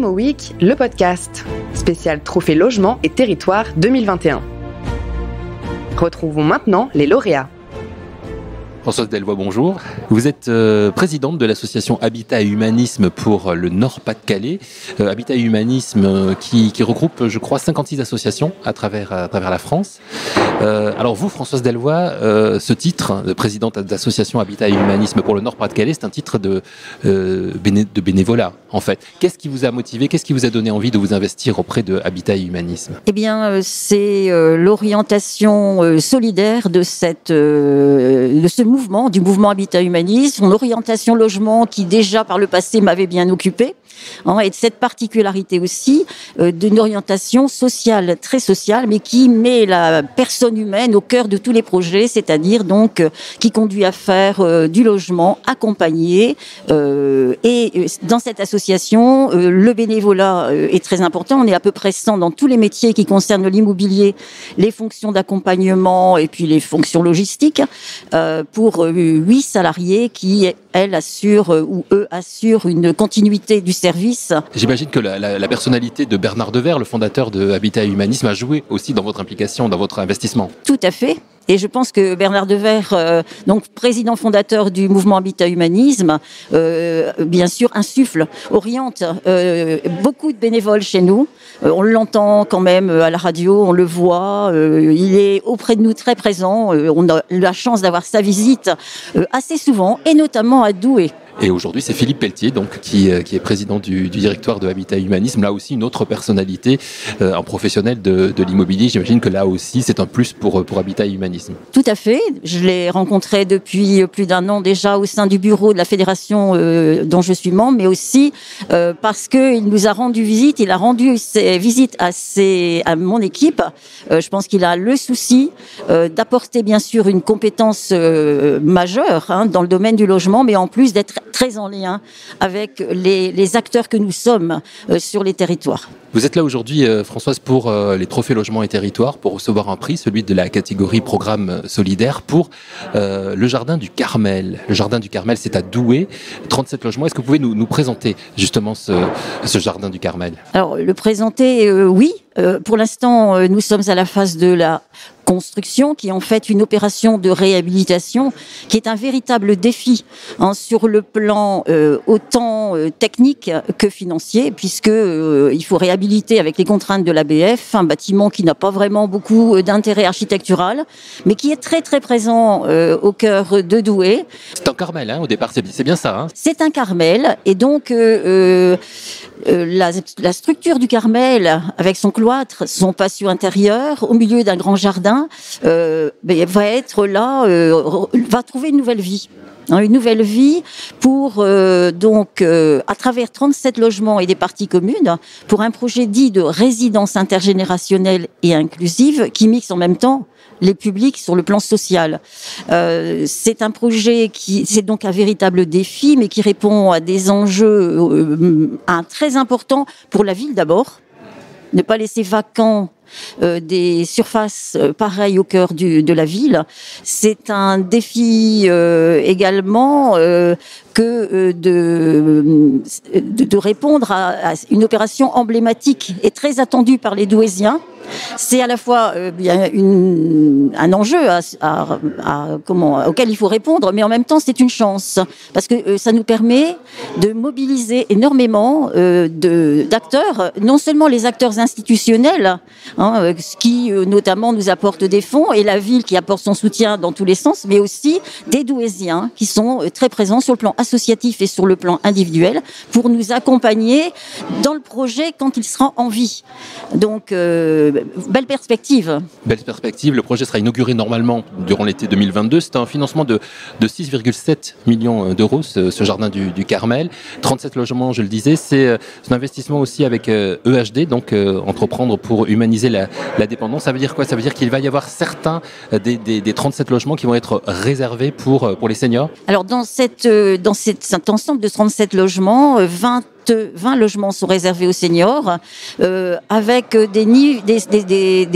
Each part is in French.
Promo Week, le podcast, spécial Trophée Logement et Territoire 2021. Retrouvons maintenant les lauréats. Françoise Delvoye, bonjour. Vous êtes présidente de l'association Habitat et Humanisme pour le Nord-Pas-de-Calais. Habitat et Humanisme qui regroupe, je crois, 56 associations à travers la France. Alors vous, Françoise Delvoye, ce titre de présidente d'association Habitat et Humanisme pour le Nord-Pas-de-Calais, c'est un titre de bénévolat, en fait. Qu'est-ce qui vous a motivé, qu'est-ce qui vous a donné envie de vous investir auprès de Habitat et Humanisme ? Eh bien, c'est l'orientation solidaire de ce mouvement, du mouvement Habitat Humanisme, son orientation logement qui déjà par le passé m'avait bien occupée, et de cette particularité aussi d'une orientation sociale, très sociale, mais qui met la personne humaine au cœur de tous les projets, c'est-à-dire donc qui conduit à faire du logement accompagné. Et dans cette association, le bénévolat est très important. On est à peu près 100 dans tous les métiers qui concernent l'immobilier, les fonctions d'accompagnement et puis les fonctions logistiques, pour 8 salariés qui, elles, assurent une continuité du service. J'imagine que la personnalité de Bernard Devers, le fondateur de Habitat et Humanisme, a joué aussi dans votre implication, dans votre investissement. Tout à fait. Et je pense que Bernard Devers, donc président fondateur du mouvement Habitat Humanisme, bien sûr oriente beaucoup de bénévoles chez nous. On l'entend quand même à la radio, on le voit. Il est auprès de nous très présent. On a la chance d'avoir sa visite assez souvent, et notamment à Douai. Et aujourd'hui, c'est Philippe Pelletier, donc, qui est président du directoire de Habitat et Humanisme. Là aussi, une autre personnalité, un professionnel de l'immobilier. J'imagine que là aussi, c'est un plus pour Habitat et Humanisme. Tout à fait. Je l'ai rencontré depuis plus d'un an déjà au sein du bureau de la fédération dont je suis membre, mais aussi parce qu'il nous a rendu visite. Il a rendu visite à mon équipe. Je pense qu'il a le souci d'apporter bien sûr une compétence majeure dans le domaine du logement, mais en plus d'être très en lien avec les acteurs que nous sommes sur les territoires. Vous êtes là aujourd'hui, Françoise, pour les trophées logements et territoires, pour recevoir un prix, celui de la catégorie programme solidaire, pour le Jardin du Carmel. Le Jardin du Carmel, c'est à Douai, 37 logements. Est-ce que vous pouvez nous présenter justement ce Jardin du Carmel ? Alors, le présenter, oui. Pour l'instant, nous sommes à la phase de la construction, qui est en fait une opération de réhabilitation, qui est un véritable défi sur le plan autant technique que financier, puisque il faut réhabiliter avec les contraintes de l'ABF un bâtiment qui n'a pas vraiment beaucoup d'intérêt architectural, mais qui est très très présent au cœur de Douai. C'est un Carmel, au départ, c'est bien ça. C'est un Carmel, et donc la structure du Carmel, avec son cloître, son patio intérieur, au milieu d'un grand jardin, va être là, va trouver une nouvelle vie. Une nouvelle vie pour, à travers 37 logements et des parties communes, pour un projet dit de résidence intergénérationnelle et inclusive, qui mixe en même temps les publics sur le plan social. C'est un projet c'est donc un véritable défi, mais qui répond à des enjeux très importants pour la ville d'abord. Ne pas laisser vacant des surfaces pareilles au cœur de la ville. C'est un défi également que de répondre à une opération emblématique et très attendue par les Douaisiens. C'est à la fois un enjeu auquel il faut répondre, mais en même temps c'est une chance, parce que ça nous permet de mobiliser énormément d'acteurs, non seulement les acteurs institutionnels, qui notamment nous apportent des fonds, et la ville qui apporte son soutien dans tous les sens, mais aussi des Douaisiens qui sont très présents sur le plan associatif et sur le plan individuel pour nous accompagner dans le projet quand il sera en vie. Donc belle perspective. Belle perspective. Le projet sera inauguré normalement durant l'été 2022. C'est un financement de 6,7 millions d'euros, ce jardin du Carmel. 37 logements, je le disais. C'est un investissement aussi avec EHD, donc Entreprendre pour humaniser la dépendance. Ça veut dire quoi ? Ça veut dire qu'il va y avoir certains des 37 logements qui vont être réservés pour les seniors. Alors dans cet ensemble de 37 logements, 20 logements sont réservés aux seniors, avec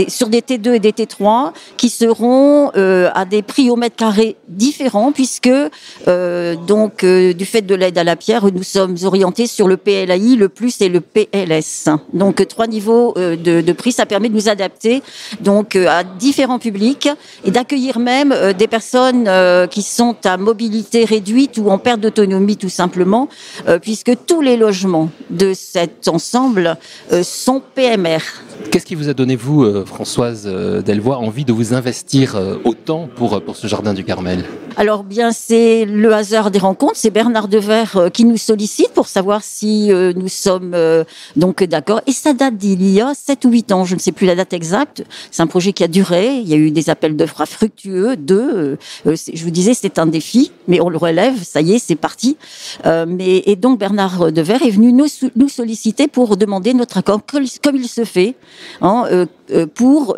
sur des T2 et des T3 qui seront à des prix au mètre carré différents, puisque du fait de l'aide à la pierre, nous sommes orientés sur le PLAI, le plus et le PLS. Donc 3 niveaux de prix, ça permet de nous adapter donc à différents publics et d'accueillir même des personnes qui sont à mobilité réduite ou en perte d'autonomie tout simplement, puisque tous les logements de cet ensemble sont PMR. Qu'est-ce qui vous a donné, vous, Françoise Delvoye, envie de vous investir autant pour ce jardin du Carmel ? Alors bien, c'est le hasard des rencontres. C'est Bernard Devers qui nous sollicite pour savoir si nous sommes donc d'accord. Et ça date d'il y a 7 ou 8 ans. Je ne sais plus la date exacte. C'est un projet qui a duré. Il y a eu des appels d'offres fructueux. Je vous disais, c'est un défi, mais on le relève. Ça y est, c'est parti. Et donc Bernard Devers est venu nous solliciter pour demander notre accord, comme il se fait, pour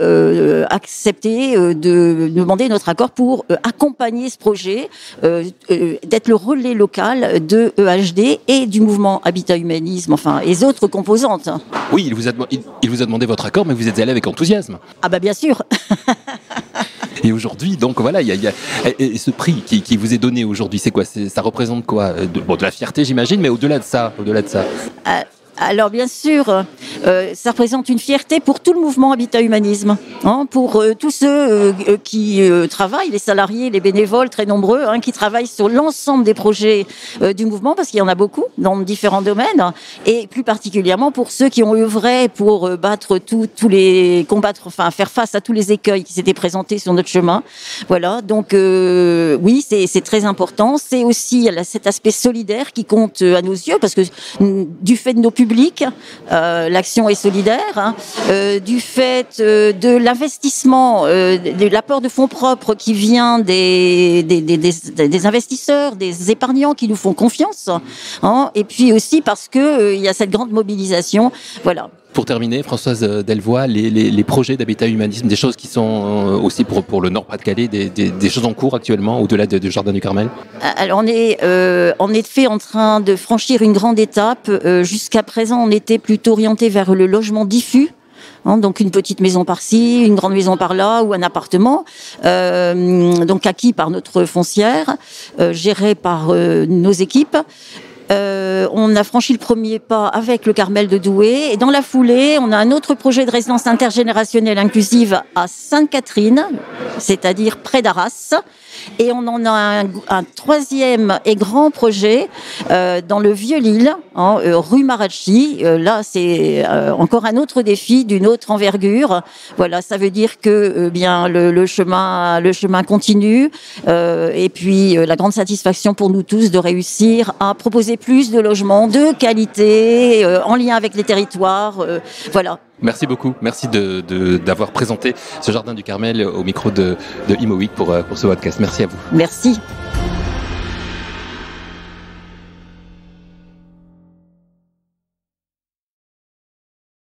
accepter de demander notre accord pour accompagner ce projet, d'être le relais local de EHD et du mouvement Habitat Humanisme, enfin, et les autres composantes. Oui, il vous a demandé votre accord, mais vous êtes allé avec enthousiasme. Ah bah bien sûr. Et aujourd'hui, donc voilà, il y a ce prix qui vous est donné aujourd'hui, c'est quoi ? Ça représente quoi ? De la fierté, j'imagine, mais au-delà de ça. Alors bien sûr, ça représente une fierté pour tout le mouvement Habitat Humanisme, pour tous ceux qui travaillent, les salariés, les bénévoles très nombreux, qui travaillent sur l'ensemble des projets du mouvement, parce qu'il y en a beaucoup dans différents domaines, et plus particulièrement pour ceux qui ont œuvré pour faire face à tous les écueils qui s'étaient présentés sur notre chemin. Voilà, donc oui, c'est très important. C'est aussi cet aspect solidaire qui compte à nos yeux, parce que du fait de nos publics, l'action est solidaire, du fait de l'investissement, de l'apport de fonds propres qui vient des investisseurs, des épargnants qui nous font confiance, et puis aussi parce que il y a cette grande mobilisation, voilà. Pour terminer, Françoise Delvoye, les projets d'Habitat Humanisme, des choses qui sont aussi pour le Nord-Pas-de-Calais, des choses en cours actuellement, au-delà du Jardin du Carmel ? Alors on est en effet en train de franchir une grande étape. Jusqu'à présent, on était plutôt orienté vers le logement diffus. Donc une petite maison par-ci, une grande maison par-là ou un appartement, donc acquis par notre foncière, géré par nos équipes. On a franchi le premier pas avec le Carmel de Douai, et dans la foulée, on a un autre projet de résidence intergénérationnelle inclusive à Sainte-Catherine, c'est-à-dire près d'Arras. Et on en a un troisième et grand projet dans le Vieux-Lille, rue Marachi. Là, c'est encore un autre défi d'une autre envergure. Voilà, ça veut dire que bien le chemin continue. Et puis la grande satisfaction pour nous tous de réussir à proposer plus de logements de qualité en lien avec les territoires. Voilà. Merci beaucoup. Merci d'avoir présenté ce Jardin du Carmel au micro de Imo Week pour ce podcast. Merci à vous. Merci.